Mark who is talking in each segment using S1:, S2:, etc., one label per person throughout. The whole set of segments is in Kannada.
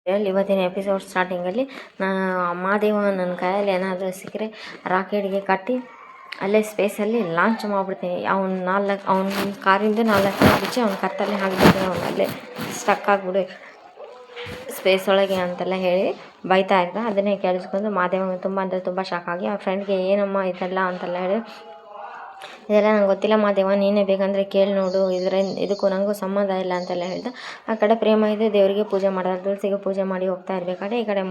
S1: ಇವತ್ತಿನ ಎಪಿಸೋಡ್ ಸ್ಟಾರ್ಟಿಂಗಲ್ಲಿ ಮಹಾದೇವ ನನ್ನ ಕೈಯಲ್ಲಿ ಏನಾದರೂ ಸಿಕ್ಕರೆ ರಾಕೆಟ್ಗೆ ಕಟ್ಟಿ ಅಲ್ಲೇ ಸ್ಪೇಸಲ್ಲಿ ಲಾಂಚ್ ಮಾಡಿಬಿಡ್ತೀನಿ. ಅವ್ನ ಕಾರಿಂದ 4 ಬಿಚ್ಚಿ ಅವ್ನ ಕತ್ತಲ್ಲಿ ಹಾಕಿಬಿಡ್ತೀನಿ. ಅವ್ನು ಅಲ್ಲೇ ಸ್ಟಕ್ ಆಗಿಬಿಡಿ ಸ್ಪೇಸ್ ಒಳಗೆ ಅಂತೆಲ್ಲ ಹೇಳಿ ಬೈತಾ ಇದ್ದ. ಅದನ್ನೇ ಕೇಳಿಸ್ಕೊಂಡು ಮಹಾದೇವ ತುಂಬ ಅಂದರೆ ತುಂಬ ಶಾಕ್ ಆಗಿ ಆ ಫ್ರೆಂಡ್ಗೆ ಏನಮ್ಮ ಇದೆಲ್ಲ ಅಂತೆಲ್ಲ ಹೇಳಿ, ಇದೆಲ್ಲ ನಂಗೆ ಗೊತ್ತಿಲ್ಲ ಮಹಾದೇವ, ನೀನೇ ಬೇಕಂದರೆ ಕೇಳಿ ನೋಡು, ಇದಕ್ಕೂ ನನಗೂ ಸಂಬಂಧ ಇಲ್ಲ ಅಂತೆಲ್ಲ ಹೇಳ್ದೆ. ಆ ಕಡೆ ಪ್ರೇಮ ಇದೆ, ದೇವರಿಗೆ ಪೂಜೆ ಮಾಡ್ತಾರೆ, ತುಳಸಿಗೆ ಪೂಜೆ ಮಾಡಿ ಹೋಗ್ತಾ ಇರಬೇಕಾದ್ರೆ ಈ ಕಡೆ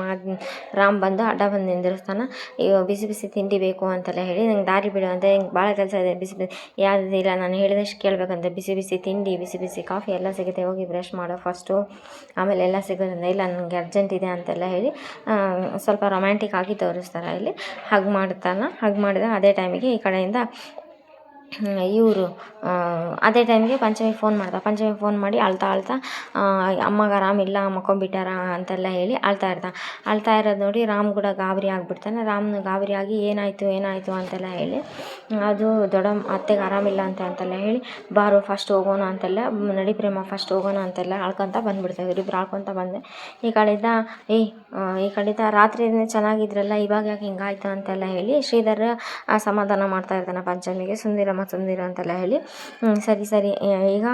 S1: ರಾಮ್ ಬಂದು ಅಡ್ಡ ಬಂದು ನಿಂದಿರ್ಸ್ತಾನೆ. ಬಿಸಿ ಬಿಸಿ ತಿಂಡಿ ಬೇಕು ಅಂತೆಲ್ಲ ಹೇಳಿ, ನಂಗೆ ದಾರಿ ಬಿಡು ಅಂತ, ಹಿಂಗೆ ಭಾಳ ಕೆಲಸ ಇದೆ, ಬಿಸಿ ಬಿಸಿ ಯಾವುದಿಲ್ಲ, ನಾನು ಹೇಳಿದಷ್ಟು ಕೇಳಬೇಕಂತ, ಬಿಸಿ ಬಿಸಿ ತಿಂಡಿ, ಬಿಸಿ ಬಿಸಿ ಕಾಫಿ ಎಲ್ಲ ಸಿಗುತ್ತೆ, ಹೋಗಿ ಬ್ರಷ್ ಮಾಡೋ ಫಸ್ಟು, ಆಮೇಲೆ ಎಲ್ಲ ಸಿಗೋದ್ರಿಂದ ಇಲ್ಲ ನನಗೆ ಅರ್ಜೆಂಟ್ ಇದೆ ಅಂತೆಲ್ಲ ಹೇಳಿ ಸ್ವಲ್ಪ ರೊಮ್ಯಾಂಟಿಕ್ ಆಗಿ ತೋರಿಸ್ತಾರೆ. ಇಲ್ಲಿ ಹಗ್ ಮಾಡಿದಾಗ ಅದೇ ಟೈಮಿಗೆ ಈ ಕಡೆಯಿಂದ ಇವರು ಅದೇ ಟೈಮಿಗೆ ಪಂಚಮಿಗೆ ಫೋನ್ ಮಾಡಿ ಅಳ್ತಾ ಅಮ್ಮಗೆ ಆರಾಮಿಲ್ಲ, ಮಕ್ಕೊಂಬಿಟ್ಟಾರ ಅಂತೆಲ್ಲ ಹೇಳಿ ಅಳ್ತಾ ಇರೋದು ನೋಡಿ ರಾಮ್ ಕೂಡ ಗಾಬರಿ ಆಗಿಬಿಡ್ತಾನೆ. ರಾಮ್ನು ಗಾಬರಿ ಆಗಿ ಏನಾಯಿತು ಅಂತೆಲ್ಲ ಹೇಳಿ, ಅದು ದೊಡ್ಡ ಅತ್ತೆಗೆ ಆರಾಮಿಲ್ಲ ಅಂತೆಲ್ಲ ಹೇಳಿ, ಬಾರು ಫಸ್ಟ್ ಹೋಗೋಣ ಅಂತೆಲ್ಲ, ನಡಿ ಪ್ರೇಮ ಫಸ್ಟ್ ಹೋಗೋಣ ಅಂತೆಲ್ಲ ಆಳ್ಕೊತ ಬಂದುಬಿಡ್ತಾರೆ. ಇವರಿಬ್ರು ಆಳ್ಕೊತ ಬಂದೆ ಈ ಕಡೆಯಿಂದ ರಾತ್ರಿ ಚೆನ್ನಾಗಿದ್ರಲ್ಲ, ಇವಾಗ ಯಾಕೆ ಹಿಂಗಾಯ್ತು ಅಂತೆಲ್ಲ ಹೇಳಿ ಶ್ರೀಧರ್ ಸಮಾಧಾನ ಮಾಡ್ತಾ ಇರ್ತಾನೆ ಪಂಚಮಿಗೆ, ಸುಂದಿರಮ್ಮ ಅಂತೆಲ್ಲ ಹೇಳಿ, ಸರಿ ಈಗ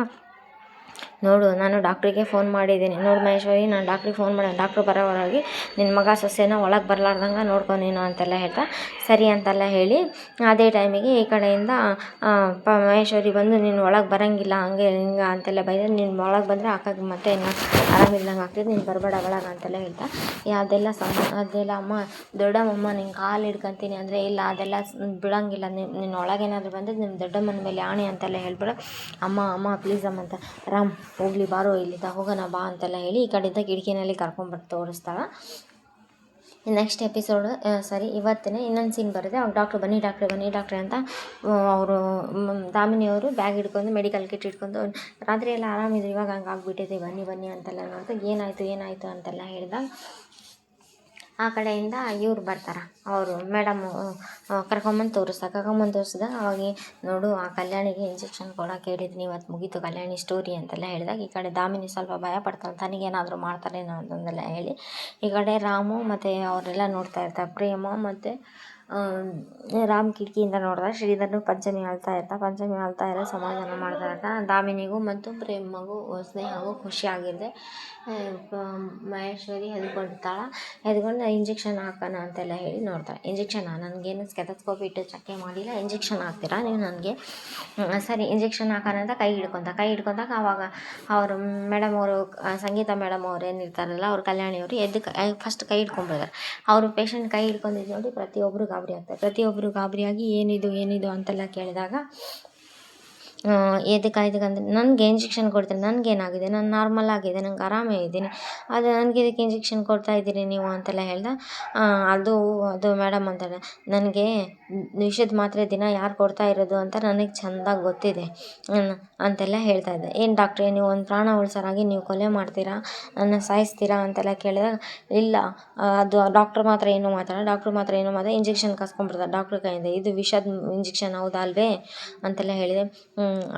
S1: ನೋಡು ನಾನು ಡಾಕ್ಟ್ರಿಗೆ ಫೋನ್ ಮಾಡಿದ್ದೀನಿ, ನೋಡು ಮಹೇಶ್ವರಿ, ನಾನು ಡಾಕ್ಟ್ರಿಗೆ ಫೋನ್ ಮಾಡಿ ಡಾಕ್ಟ್ರು ಬರೋವರೆಗೆ ನಿನ್ನ ಮಗ ಸೊಸೆನ ಒಳಗೆ ಬರಲಾರ್ದಂಗೆ ನೋಡ್ಕೊ ನೀನು ಅಂತೆಲ್ಲ ಹೇಳ್ತಾ ಸರಿ ಅಂತೆಲ್ಲ ಹೇಳಿ, ಅದೇ ಟೈಮಿಗೆ ಈ ಕಡೆಯಿಂದ ಮಹೇಶ್ವರಿ ಬಂದು ನೀನು ಒಳಗೆ ಬರೋಂಗಿಲ್ಲ ಹಂಗೆ ಹಿಂಗೆ ಅಂತೆಲ್ಲ ಬೈದರೆ, ನೀನು ಒಳಗೆ ಬಂದರೆ ಅಕ್ಕಾಗಿ ಮತ್ತೆ ಇನ್ನು ಆರಾಮಿಲ್ದಂಗೆ ಆಗ್ತದೆ, ನೀನು ಬರಬೇಡ ಒಳಗೆ ಅಂತೆಲ್ಲ ಹೇಳ್ತಾ, ಅದೆಲ್ಲ ಅಮ್ಮ ದೊಡ್ಡಮ್ಮಮ್ಮ ನಿನ್ನ ಕಾಲು ಹಿಡ್ಕೊತೀನಿ ಅಂದರೆ ಇಲ್ಲ, ಅದೆಲ್ಲ ಬಿಡೋಂಗಿಲ್ಲ, ನಿನ್ನ ಒಳಗೇನಾದರೂ ಬಂದರೆ ನಿಮ್ಮ ದೊಡ್ಡಮ್ಮನ ಮೇಲೆ ಆಣೆ ಅಂತೆಲ್ಲ ಹೇಳ್ಬಿಡು, ಅಮ್ಮ ಪ್ಲೀಸ್ ಅಮ್ಮ ಅಂತ, ರಾಮ್ ಹೋಗ್ಲಿ ಬಾರೋ ಇಲ್ಲಿದ್ದ ಹೋಗೋಣ ಬಾ ಅಂತೆಲ್ಲ ಹೇಳಿ ಈ ಕಡೆಯಿಂದ ಕಿಟಕಿನಲ್ಲಿ ಕರ್ಕೊಂಡ್ಬರ್ತು ತೋರಿಸ್ತಾಳೆ. ನೆಕ್ಸ್ಟ್ ಎಪಿಸೋಡು ಇವತ್ತಿನೇ ಇನ್ನೊಂದು ಸೀನ್ ಬರುತ್ತೆ. ಅವ್ರು ಡಾಕ್ಟ್ರು ಬನ್ನಿ ಅಂತ ಅವರು ದಾಮಿನಿಯವರು ಬ್ಯಾಗ್ ಹಿಡ್ಕೊಂಡು ಮೆಡಿಕಲ್ ಕಿಟ್ ಹಿಡ್ಕೊಂಡು, ರಾತ್ರಿ ಎಲ್ಲ ಆರಾಮಿದ್ರು, ಇವಾಗ ಹಂಗೆ ಆಗ್ಬಿಟ್ಟಿದೆ, ಬನ್ನಿ ಅಂತೆಲ್ಲ ನೋಡಿದಾಗ ಏನಾಯಿತು ಅಂತೆಲ್ಲ ಹೇಳಿದಾಗ ಆ ಕಡೆಯಿಂದ ಇವ್ರು ಬರ್ತಾರೆ, ಅವರು ಮೇಡಮು ಕರ್ಕೊಂಬಂದು ತೋರಿಸಿದಾಗ ಅವಾಗ ನೋಡು ಆ ಕಲ್ಯಾಣಿಗೆ ಇಂಜೆಕ್ಷನ್ ಕೊಡೋಕೆ ಹೇಳಿದ್ದೀನಿ, ಇವತ್ತು ಮುಗೀತು ಕಲ್ಯಾಣಿ ಸ್ಟೋರಿ ಅಂತೆಲ್ಲ ಹೇಳಿದಾಗ ಈ ಕಡೆ ದಾಮಿನಿ ಸ್ವಲ್ಪ ಭಯ ಪಡ್ತಾಳೆ, ತನಗೇನಾದರೂ ಮಾಡ್ತಾರೇನೋ ಅಂತಂದೆಲ್ಲ ಹೇಳಿ, ಈ ಕಡೆ ರಾಮು ಮತ್ತು ಅವರೆಲ್ಲ ನೋಡ್ತಾ ಇರ್ತಾರೆ, ಪ್ರೇಮ ಮತ್ತು ರಾಮ್ ಕಿಟಕಿಯಿಂದ ನೋಡಿದಾಗ ಶ್ರೀಧರ್ನು ಪಂಚಮಿ ಅಳ್ತಾ ಇರೋ ಸಮಾಧಾನ ಮಾಡ್ತಾ ಇರ್ತಾನೆ. ದಾಮಿನಿಗೂ ಮತ್ತು ಪ್ರೇಮಗೂ ಸ್ನೇಹಗೂ ಖುಷಿಯಾಗಿದೆ. ಮಹೇಶ್ವರಿ ಹೆದ್ಕೊಂಡು ಇಂಜೆಕ್ಷನ್ ಹಾಕೋಣ ಅಂತೆಲ್ಲ ಹೇಳಿ ನೋಡ್ತಾಳೆ. ನನಗೇನು ಸ್ಟೆಥೋಸ್ಕೋಪ್ ಇಟ್ಟು ಚೆಕ್ಕೆ ಮಾಡಿಲ್ಲ, ಇಂಜೆಕ್ಷನ್ ಹಾಕ್ತೀರಾ ನೀವು ನನಗೆ, ಸರಿ ಇಂಜೆಕ್ಷನ್ ಹಾಕೋಣ ಅಂತ ಕೈ ಹಿಡ್ಕೊಂಡಾಗ ಆವಾಗ ಅವರು ಮೇಡಮ್ ಅವರು ಸಂಗೀತ ಮೇಡಮ್ ಅವ್ರು ಏನಿರ್ತಾರಲ್ಲ ಅವ್ರು ಕಲ್ಯಾಣಿಯವರು ಫಸ್ಟ್ ಕೈ ಹಿಡ್ಕೊಂಡ್ಬಿಡ್ತಾರೆ. ಅವರು ಪೇಷಂಟ್ ಕೈ ಹಿಡ್ಕೊಂಡಿದ್ದು ನೋಡಿ ಪ್ರತಿಯೊಬ್ಬರು ಗಾಬರಿಯಾಗಿ ಏನಿದು ಅಂತೆಲ್ಲ ಕೇಳಿದಾಗ ಎದಕ್ಕಂದ್ರೆ ನನಗೆ ಇಂಜೆಕ್ಷನ್ ಕೊಡ್ತೀನಿ, ನನಗೇನಾಗಿದೆ, ನಾನು ನಾರ್ಮಲ್ ಆಗಿದೆ, ನಂಗೆ ಆರಾಮೇ ಇದ್ದೀನಿ, ಅದು ನನಗೆ ಇದಕ್ಕೆ ಇಂಜೆಕ್ಷನ್ ಕೊಡ್ತಾ ಇದ್ದೀರಿ ನೀವು ಅಂತೆಲ್ಲ ಹೇಳ್ದೆ. ಅದು ಮೇಡಮ್ ಅಂತಾಳೆ, ನನಗೆ ವಿಷದ ಮಾತ್ರೆ ದಿನ ಯಾರು ಕೊಡ್ತಾ ಇರೋದು ಅಂತ ನನಗೆ ಚೆಂದಾಗಿ ಗೊತ್ತಿದೆ ಅಂತೆಲ್ಲ ಹೇಳ್ತಾ ಇದ್ದೆ. ಏನು ಡಾಕ್ಟ್ರೇ, ನೀವು ಒಂದು ಪ್ರಾಣ ಉಳ್ಸೋರಾಗಿ ನೀವು ಕೊಲೆ ಮಾಡ್ತೀರಾ, ನನ್ನ ಸಾಯಿಸ್ತೀರಾ ಅಂತೆಲ್ಲ ಕೇಳಿದಾಗ, ಇಲ್ಲ ಅದು ಡಾಕ್ಟ್ರ್ ಮಾತ್ರ ಏನೂ ಮಾತಾಡ ಇಂಜೆಕ್ಷನ್ ಕಸ್ಕೊಂಡ್ಬಿಡ್ತಾರೆ ಡಾಕ್ಟ್ರ್ ಕೈಯಿಂದ, ಇದು ವಿಷದ ಇಂಜೆಕ್ಷನ್ ಹೌದಾ ಅಲ್ವೇ ಅಂತೆಲ್ಲ ಹೇಳಿದೆ.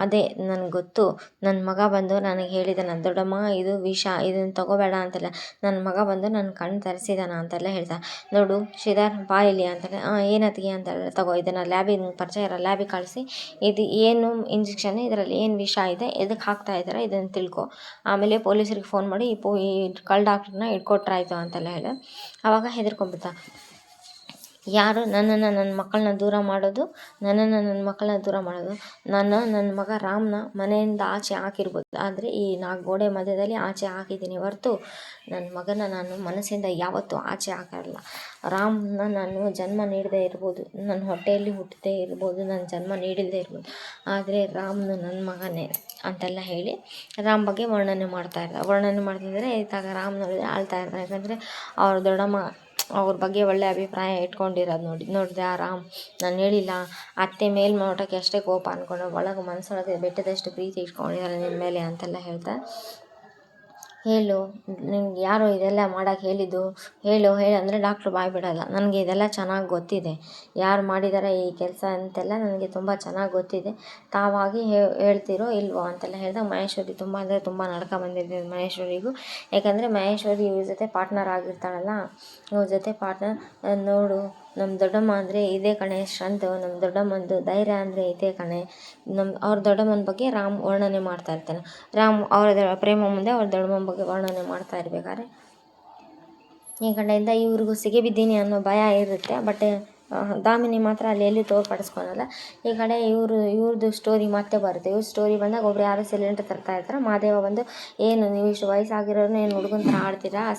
S1: ಅದೇ ನನಗೆ ಗೊತ್ತು, ನನ್ನ ಮಗ ಬಂದು ನನಗೆ ಹೇಳಿದ, ನನ್ನ ದೊಡ್ಡಮ್ಮ ಇದು ವಿಷ, ಇದನ್ನು ತಗೋಬೇಡ ಅಂತೆಲ್ಲ ನನ್ನ ಮಗ ಬಂದು ನನ್ನ ಕಣ್ಣು ತರಿಸಿದಾನ ಅಂತೆಲ್ಲ ಹೇಳ್ತಾರೆ. ನೋಡು ಶ್ರೀಧರ್ ಬಾ ಇಲ್ಲಿ ಅಂತಾನೆ, ಏನತ್ತಿಗೆ ಅಂತೆಲ್ಲ, ತಗೋ ಇದನ್ನು ಲ್ಯಾಬಿಗೆ ಪರಿಚಯ ಇರೋ ಲ್ಯಾಬಿಗೆ ಕಳಿಸಿ, ಇದು ಏನು ಇಂಜೆಕ್ಷನ್, ಇದರಲ್ಲಿ ಏನು ವಿಷ ಇದೆ, ಎದಕ್ಕೆ ಹಾಕ್ತಾ ಇದ್ದಾರೆ ಇದನ್ನು ತಿಳ್ಕೊ, ಆಮೇಲೆ ಪೊಲೀಸರಿಗೆ ಫೋನ್ ಮಾಡಿ ಈ ಕಳ್ಳ ಡಾಕ್ಟ್ರನ್ನ ಹಿಡ್ಕೊಟ್ರಾಯ್ತು ಅಂತೆಲ್ಲ ಹೇಳಿ ಆವಾಗ ಹೆದರ್ಕೊಂಡ್ಬಿಡ್ತ. ಯಾರು ನನ್ನ ಮಕ್ಕಳನ್ನ ದೂರ ಮಾಡೋದು, ನನ್ನ ಮಗ ರಾಮ್ನ ಮನೆಯಿಂದ ಆಚೆ ಹಾಕಿರ್ಬೋದು, ಆದರೆ ಈ 4 ಗೋಡೆ ಮಧ್ಯದಲ್ಲಿ ಆಚೆ ಹಾಕಿದ್ದೀನಿ ಹೊರತು ನನ್ನ ಮಗನ ನಾನು ಮನಸ್ಸಿಂದ ಯಾವತ್ತೂ ಆಚೆ ಹಾಕಲ್ಲ. ರಾಮ್ನ ನಾನು ಜನ್ಮ ನೀಡದೇ ಇರ್ಬೋದು, ನನ್ನ ಹೊಟ್ಟೆಯಲ್ಲಿ ಹುಟ್ಟದೇ ಇರ್ಬೋದು, ನನ್ನ ಜನ್ಮ ನೀಡಿಲ್ಲದೆ ಇರ್ಬೋದು, ಆದರೆ ರಾಮ್ನು ನನ್ನ ಮಗನೇ ಅಂತೆಲ್ಲ ಹೇಳಿ ರಾಮ್ ಬಗ್ಗೆ ವರ್ಣನೆ ಮಾಡ್ತಿದ್ದಾರೆ. ಇದ್ದಾಗ ರಾಮ್ ನೋಡಿದ್ರೆ ಆಳ್ತಾ ಇರ್ತಾರೆ, ಯಾಕಂದರೆ ಅವ್ರ ದೊಡ್ಡಮ್ಮ ಅವ್ರ ಬಗ್ಗೆ ಒಳ್ಳೆ ಅಭಿಪ್ರಾಯ ಇಟ್ಕೊಂಡಿರೋದು ನೋಡಿದೆ ಆ ರಾಮ್. ನಾನು ಹೇಳಿಲ್ಲ, ಅತ್ತೆ ಮೇಲ್ನೋಟಕ್ಕೆ ಅಷ್ಟೇ ಕೋಪ ಅಂದ್ಕೊಂಡು ಒಳಗೆ ಮನಸ್ಸೊಳಗೆ ಬೆಟ್ಟದಷ್ಟು ಪ್ರೀತಿ ಇಟ್ಕೊಂಡಿದ್ದಾರೆ ನಿನ್ನ ಮೇಲೆ ಅಂತೆಲ್ಲ ಹೇಳ್ತಾ ಹೇಳು, ನಿಂಗೆ ಯಾರು ಇದೆಲ್ಲ ಮಾಡೋಕ್ಕೆ ಹೇಳಿದ್ದು, ಹೇಳು ಅಂದರೆ ಡಾಕ್ಟ್ರು ಬಾಯಿ ಬಿಡೋಲ್ಲ. ನನಗೆ ಇದೆಲ್ಲ ಚೆನ್ನಾಗಿ ಗೊತ್ತಿದೆ, ಯಾರು ಮಾಡಿದ್ದಾರೆ ಈ ಕೆಲಸ ಅಂತೆಲ್ಲ ನನಗೆ ತುಂಬ ಚೆನ್ನಾಗಿ ಗೊತ್ತಿದೆ, ತಾವಾಗಿ ಹೇಳ್ತಿರೋ ಇಲ್ವೋ ಅಂತೆಲ್ಲ ಹೇಳಿದಾಗ ಮಹೇಶ್ವರಿ ತುಂಬ ಅಂದರೆ ತುಂಬ ನಡ್ಕ ಬಂದಿದೆ ಮಹೇಶ್ವರಿಗೂ. ಯಾಕಂದರೆ ಮಹೇಶ್ವರಿ ಇವ್ರ ಜೊತೆ ಪಾರ್ಟ್ನರ್ ಆಗಿರ್ತಾಳಲ್ಲ, ಇವ್ರ ಜೊತೆ ಪಾರ್ಟ್ನರ್ ನೋಡು, ನಮ್ಮ ದೊಡ್ಡಮ್ಮ ಅಂದರೆ ಇದೇ ಕಣೆ ಸ್ಟ್ರೆಂತು, ನಮ್ಮ ದೊಡ್ಡಮ್ಮಂದು ಧೈರ್ಯ ಅಂದರೆ ಇದೇ ಕಣೆ. ಅವ್ರ ದೊಡ್ಡಮ್ಮನ ಬಗ್ಗೆ ರಾಮ್ ವರ್ಣನೆ ಮಾಡ್ತಾ ಇರ್ತಾನೆ. ರಾಮ್ ಅವರ ಪ್ರೇಮ ಮುಂದೆ ಅವ್ರ ದೊಡ್ಡಮ್ಮನ ಬಗ್ಗೆ ವರ್ಣನೆ ಮಾಡ್ತಾ ಇರ್ಬೇಕಾದ್ರೆ ಈ ಕಡೆಯಿಂದ ಇವ್ರಿಗೂ ಸಿಗಿಬಿದ್ದೀನಿ ಅನ್ನೋ ಭಯ ಇರುತ್ತೆ. ಬಟ್ ದಾಮಿನಿ ಮಾತ್ರ ಅಲ್ಲಿ ಎಲ್ಲಿ ತೋರ್ಪಡಿಸ್ಕೊಳಲ್ಲ. ಈ ಕಡೆ ಇವ್ರದ್ದು ಸ್ಟೋರಿ ಮತ್ತೆ ಬರುತ್ತೆ. ಇವ್ರ ಸ್ಟೋರಿ ಬಂದಾಗ ಒಬ್ರು ಯಾರೋ ಸಿಲಿಂಡ್ರ್ ತರ್ತಾ ಇರ್ತಾರೆ. ಮಹಾದೇವ ಬಂದು, ಏನು ನೀವು ಇಷ್ಟು ವಯಸ್ಸಾಗಿರೋರು ಏನು ಹುಡುಗನ ಥರ ಆಡ್ತೀರಾ, ಆ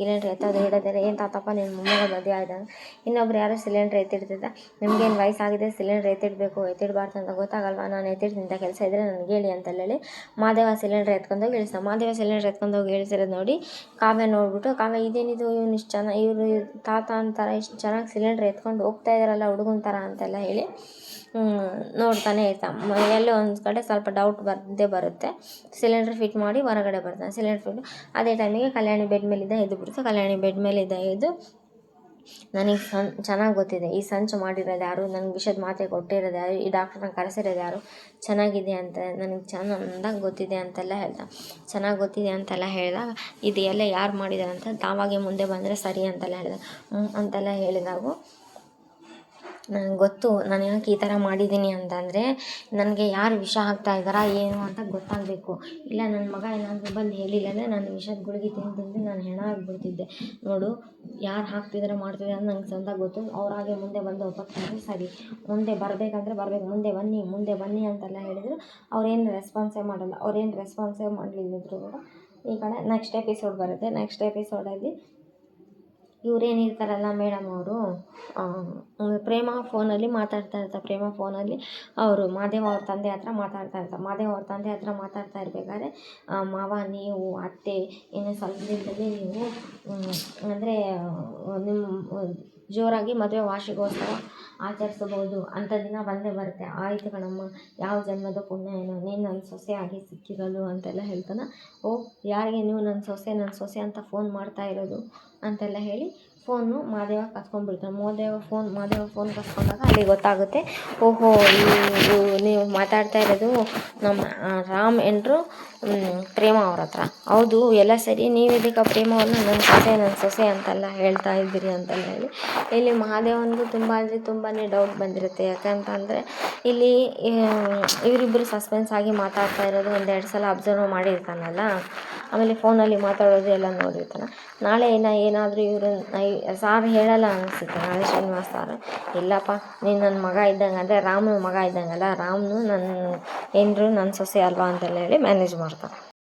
S1: ಗಿಲಿಂಡ್ರ್ ಎತ್ತೋದು ಹಿಡೋದಿಲ್ಲ, ಏನು ತಾತಪ್ಪ ನಿನ್ನ ಮೊಮ್ಮಗ ಮದುವೆ ಆಯ್ತಾನೆ. ಇನ್ನೊಬ್ರು ಯಾರೋ ಸಿಲಿಂಡ್ರ್ ಎತ್ತಿಡ್ತಿದ್ದ, ನಿಮ್ಗೇನು ವಯಸ್ಸಾಗಿದೆ, ಸಿಲಿಂಡ್ರ್ ಎತ್ತಿಡಬೇಕು ಎತ್ತಿಡಬಾರ್ದು ಅಂತ ಗೊತ್ತಾಗಲ್ವಾ, ನಾನು ಎತ್ತಿಡ್ತಿಂತ ಕೆಲಸ ಇದ್ದರೆ ನನಗೆ ಹೇಳಿ ಅಂತಲ್ಲ ಹೇಳಿ ಮಹಾದೇವ ಸಿಲಿಂಡ್ರ್ ಎತ್ಕೊಂಡೋಗಿ ಇಳಿಸ್ತಾನೆ. ಮಹಾದೇವ ಸಿಲಿಂಡ್ರ್ ಎತ್ಕೊಂಡೋಗಿ ಇಳಿಸಿರೋದು ನೋಡಿ ಕಾವ್ಯ ನೋಡ್ಬಿಟ್ಟು, ಕಾವ್ಯ ಇದೇನಿದು ಇವನು ಇಷ್ಟು ಚೆನ್ನಾಗಿ ಇವರು ತಾತ ಅಂತಾರೆ, ಇಷ್ಟು ಚೆನ್ನಾಗಿ ಸಿಲಿಂಡ್ರ್ ಎತ್ಕೊಂಡು ಹೋಗ್ತಾ ಇದ್ದಾರಲ್ಲ ಹುಡುಗನ ಥರ ಅಂತೆಲ್ಲ ಹೇಳಿ ನೋಡ್ತಾನೆ ಇರ್ತಾನೆ. ಎಲ್ಲೋ ಒಂದು ಕಡೆ ಸ್ವಲ್ಪ ಡೌಟ್ ಬಂದೇ ಬರುತ್ತೆ. ಸಿಲಿಂಡ್ರ್ ಫಿಟ್ ಮಾಡಿ ಹೊರಗಡೆ ಬರ್ತಾನೆ. ಸಿಲಿಂಡ್ರ್ ಫಿಟ್ ಅದೇ ಟೈಮಿಗೆ ಕಲ್ಯಾಣಿ ಬೆಡ್ ಮೇಲಿದ್ದ ಎದ್ದು ಬಿಡ್ತು. ಕಲ್ಯಾಣಿ ಬೆಡ್ ಮೇಲಿದ್ದ ಎದ್ದು, ನನಗೆ ಚೆನ್ನಾಗಿ ಗೊತ್ತಿದೆ ಈ ಸಂಚು ಮಾಡಿರೋದು ಯಾರು, ನನಗೆ ವಿಷದ ಮಾತ್ರೆ ಕೊಟ್ಟಿರೋದು ಯಾರು, ಈ ಡಾಕ್ಟ್ರನ್ನ ಕರೆಸಿರೋದು ಯಾರು, ಚೆನ್ನಾಗಿದೆ ಅಂತ ನನಗೆ ಚೆನ್ನಾಗಿ ಗೊತ್ತಿದೆ ಅಂತೆಲ್ಲ ಹೇಳ್ದ. ಚೆನ್ನಾಗಿ ಗೊತ್ತಿದೆ ಅಂತೆಲ್ಲ ಹೇಳಿದಾಗ ಇದು ಎಲ್ಲ ಯಾರು ಮಾಡಿದ್ದಾರೆ ಅಂತ ತಾವಾಗೆ ಮುಂದೆ ಬಂದರೆ ಸರಿ ಅಂತೆಲ್ಲ ಹೇಳಿದ. ಅಂತೆಲ್ಲ ಹೇಳಿದಾಗೂ ನನಗೆ ಗೊತ್ತು ನಾನು ಯಾಕೆ ಈ ಥರ ಮಾಡಿದ್ದೀನಿ ಅಂತಂದರೆ, ನನಗೆ ಯಾರು ವಿಷ ಹಾಕ್ತಾ ಇದ್ದಾರಾ ಏನು ಅಂತ ಗೊತ್ತಾಗಬೇಕು. ಇಲ್ಲ ನನ್ನ ಮಗ ಏನಾದರೂ ಬಂದು ಹೇಳಿಲ್ಲ ಅಂದರೆ ನಾನು ವಿಷದ ಗುಳಿಗೆ ತಿಂದು ನಾನು ಹೆಣ ಆಗಿಬಿಡ್ತಿದ್ದೆ. ನೋಡು, ಯಾರು ಹಾಕ್ತಿದ್ದಾರೆ ಮಾಡ್ತಿದ್ದಾರೆ ಅಂತ ನಂಗೆ ಸ್ವಂತ ಗೊತ್ತು. ಅವರಾಗೆ ಮುಂದೆ ಬಂದು ಒಪ್ಪತ್ತಾರೆ ಸರಿ, ಮುಂದೆ ಬರಬೇಕಂದ್ರೆ ಬರಬೇಕು, ಮುಂದೆ ಬನ್ನಿ ಅಂತೆಲ್ಲ ಹೇಳಿದರು. ಅವ್ರೇನು ರೆಸ್ಪಾನ್ಸೇ ಮಾಡಲ್ಲ. ಅವ್ರೇನು ರೆಸ್ಪಾನ್ಸೇ ಮಾಡಲಿಲ್ಲದ್ರು ಕೂಡ ಈ ಕಡೆ ನೆಕ್ಸ್ಟ್ ಎಪಿಸೋಡ್ ಬರುತ್ತೆ. ನೆಕ್ಸ್ಟ್ ಎಪಿಸೋಡಲ್ಲಿ ಇವರೇನಿರ್ತಾರಲ್ಲ ಮೇಡಮ್ ಅವರು, ಪ್ರೇಮ ಫೋನಲ್ಲಿ ಮಾತಾಡ್ತಾ ಇರ್ತಾರೆ. ಪ್ರೇಮ ಫೋನಲ್ಲಿ ಅವರು ಮಾದೇವ ಅವ್ರ ತಂದೆ ಹತ್ರ ಮಾತಾಡ್ತಾ ಇರ್ತಾರೆ. ಮಾದೇವ ಅವ್ರ ತಂದೆ ಹತ್ರ ಮಾತಾಡ್ತಾ ಇರಬೇಕಾದ್ರೆ, ಮಾವ ನೀವು ಅತ್ತೆ ಇನ್ನು ಸ್ವಲ್ಪ ದಿನದಲ್ಲಿ ನೀವು ಅಂದರೆ ನಿಮ್ಮ ಜೋರಾಗಿ ಮದುವೆ ವಾರ್ಷಿಕೋತ್ಸವ ಆಚರಿಸಬಹುದು ಅಂತ ದಿನ ಬಂದೇ ಬರುತ್ತೆ. ಆಯಿತು ಕಣಮ್ಮ, ಯಾವ ಜನ್ಮದ ಪುಣ್ಯ ಏನೋ ನೀನು ನನ್ನ ಸೊಸೆಯಾಗಿ ಸಿಕ್ಕಿರೋದು ಅಂತೆಲ್ಲ ಹೇಳ್ತಾನೆ. ಓ, ಯಾರಿಗೆ ನೀವು ನನ್ನ ಸೊಸೆ ಅಂತ ಫೋನ್ ಮಾಡ್ತಾ ಇರೋದು ಅಂತೆಲ್ಲ ಹೇಳಿ ಫೋನು ಮಾದೇವ ಕಸ್ಕೊಂಡ್ಬಿಡ್ತಾನೆ. ಮಾದೇವ ಫೋನ್ ಕಸ್ಕೊಂಡಾಗ ಅಲ್ಲಿ ಗೊತ್ತಾಗುತ್ತೆ, ಓಹೋ ನೀವು ಮಾತಾಡ್ತಾ ಇರೋದು ನಮ್ಮ ರಾಮ್ ಎಂದರು ಪ್ರೇಮ ಅವ್ರ ಹತ್ರ. ಹೌದು, ಎಲ್ಲ ಸರಿ, ನೀವಿದಕ್ಕೆ ಪ್ರೇಮವನ್ನು ನನ್ನ ಸೊಸೆ ಅಂತೆಲ್ಲ ಹೇಳ್ತಾ ಇದ್ದೀರಿ ಅಂತೆಲ್ಲ ಹೇಳಿ ಇಲ್ಲಿ ಮಹಾದೇವಂದು ತುಂಬ ಅಂದರೆ ತುಂಬಾ ಡೌಟ್ ಬಂದಿರುತ್ತೆ. ಯಾಕಂತಂದರೆ ಇಲ್ಲಿ ಇವರಿಬ್ಬರು ಸಸ್ಪೆನ್ಸ್ ಆಗಿ ಮಾತಾಡ್ತಾ ಇರೋದು ಒಂದೆರಡು ಸಲ ಅಬ್ಸರ್ವ್ ಮಾಡಿರ್ತಾನಲ್ಲ, ಆಮೇಲೆ ಫೋನಲ್ಲಿ ಮಾತಾಡೋದು ಎಲ್ಲ ನೋಡಿರ್ತಾನೆ. ನಾಳೆ ಏನಾದರೂ ಇವರು ಸಾರ್ ಹೇಳಲ್ಲ ಅನಿಸುತ್ತೆ. ನಾಳೆ ಶ್ರೀನಿವಾಸ್ ಸಾರ್, ಇಲ್ಲಪ್ಪ ನೀನು ನನ್ನ ಮಗ ಇದ್ದಂಗೆ, ಅಂದರೆ ರಾಮನ ಮಗ ಇದ್ದಂಗಲ್ಲ, ರಾಮ್ನು ನನ್ನ ಸೊಸೆ ಅಲ್ವಾ ಅಂತೆಲ್ಲ ಹೇಳಿ ಮ್ಯಾನೇಜ್ ಮಾಡ್ತಾನೆ.